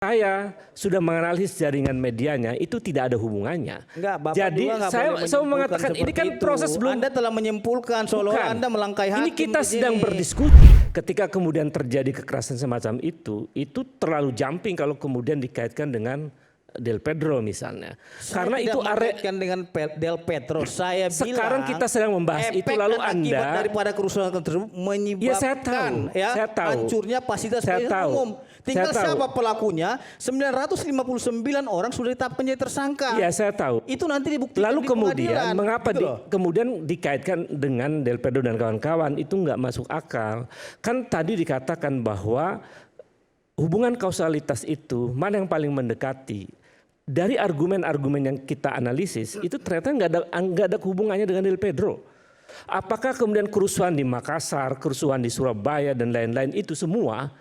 Saya sudah menganalisis jaringan medianya, itu tidak ada hubungannya. Enggak, Bapak jadi juga saya mengatakan ini kan itu. proses belum. Anda telah menyimpulkan seolah Anda melangkahi hakim. Ini kita sedang berdiskusi. Ketika kemudian terjadi kekerasan semacam itu terlalu jumping kalau kemudian dikaitkan dengan Del Pedro misalnya. Karena itu dikaitkan dengan Del Pedro. Saya sekarang bilang kita sedang membahas itu lalu Anda daripada kerusuhan tersebut menyebabkan hancurnya fasilitas umum. Tinggal siapa pelakunya? 959 orang sudah ditetapkan jadi tersangka. Iya, saya tahu. Itu nanti dibuktikan. Lalu kemudian mengapa gitu kemudian dikaitkan dengan Del Pedro dan kawan-kawan, itu nggak masuk akal. Kan tadi dikatakan bahwa hubungan kausalitas itu mana yang paling mendekati. Dari argumen-argumen yang kita analisis itu ternyata nggak ada hubungannya dengan Del Pedro. Apakah kemudian kerusuhan di Makassar, kerusuhan di Surabaya dan lain-lain itu semua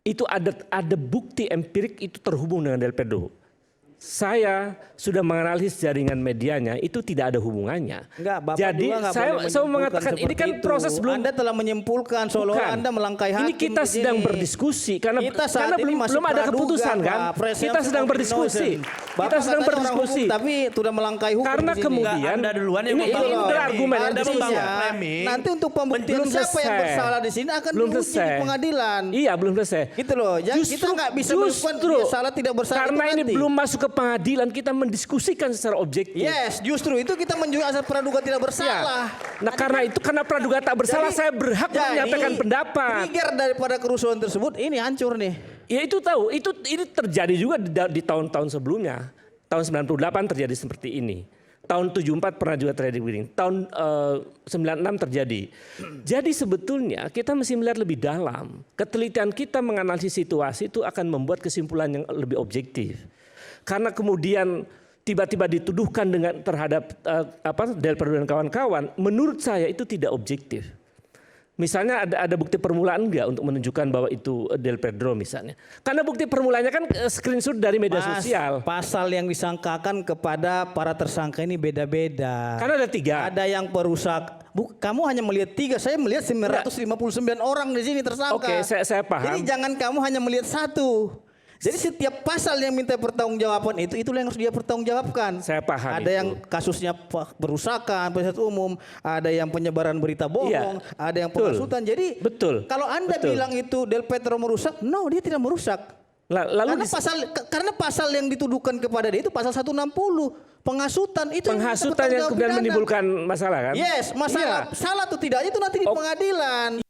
itu ada bukti empirik itu terhubung dengan Del Pedro. Saya sudah menganalisis jaringan medianya, itu tidak ada hubungannya. Enggak, Bapak jadi saya mengatakan ini kan proses belum. Anda telah menyimpulkan seolah Anda melangkahi hakim. Ini kita sedang berdiskusi karena belum ada keputusan kan. Kita sedang berdiskusi. Kita sedang berdiskusi. Tapi sudah melangkahi hukum. Karena kemudian Anda duluan yang ini argumen yang nanti untuk pembuktian siapa yang bersalah di sini akan diuji di pengadilan. Iya, belum selesai. Gitu loh. Kita nggak bisa melakukan dia salah tidak bersalah. Karena ini belum masuk ke pengadilan, kita mendiskusikan secara objektif. Yes, justru itu kita menunjukkan asas praduga tidak bersalah. Nah, karena praduga tak bersalah, saya berhak menyatakan pendapat. Trigger daripada kerusuhan tersebut ini hancur nih. Ya itu tahu, ini terjadi juga di tahun-tahun sebelumnya. Tahun 98 terjadi seperti ini. Tahun 74 pernah juga terjadi begini. Tahun 96 terjadi. Jadi sebetulnya kita mesti melihat lebih dalam. Ketelitian kita menganalisis situasi itu akan membuat kesimpulan yang lebih objektif. Karena kemudian tiba-tiba dituduhkan terhadap Del Pedro dan kawan-kawan, menurut saya itu tidak objektif. Misalnya ada bukti permulaan enggak untuk menunjukkan bahwa itu Del Pedro misalnya. Karena bukti permulaannya kan screenshot dari media sosial. Pasal yang disangkakan kepada para tersangka ini beda-beda. Karena ada 3. Ada yang perusak. Kamu hanya melihat 3, saya melihat 959 orang di sini tersangka. Oke, saya paham. Jadi jangan kamu hanya melihat 1. Jadi setiap pasal yang minta pertanggungjawaban itu yang harus dia pertanggungjawabkan. Saya paham. Ada yang kasusnya perusakan, fasilitas umum, ada yang penyebaran berita bohong, ada yang penghasutan. Jadi kalau Anda bilang itu Del Pedro merusak, no, dia tidak merusak. Karena pasal yang dituduhkan kepada dia itu pasal 160, penghasutan itu. Penghasutan yang kemudian menimbulkan masalah kan? Yes, masalah salah atau tidak itu nanti di pengadilan.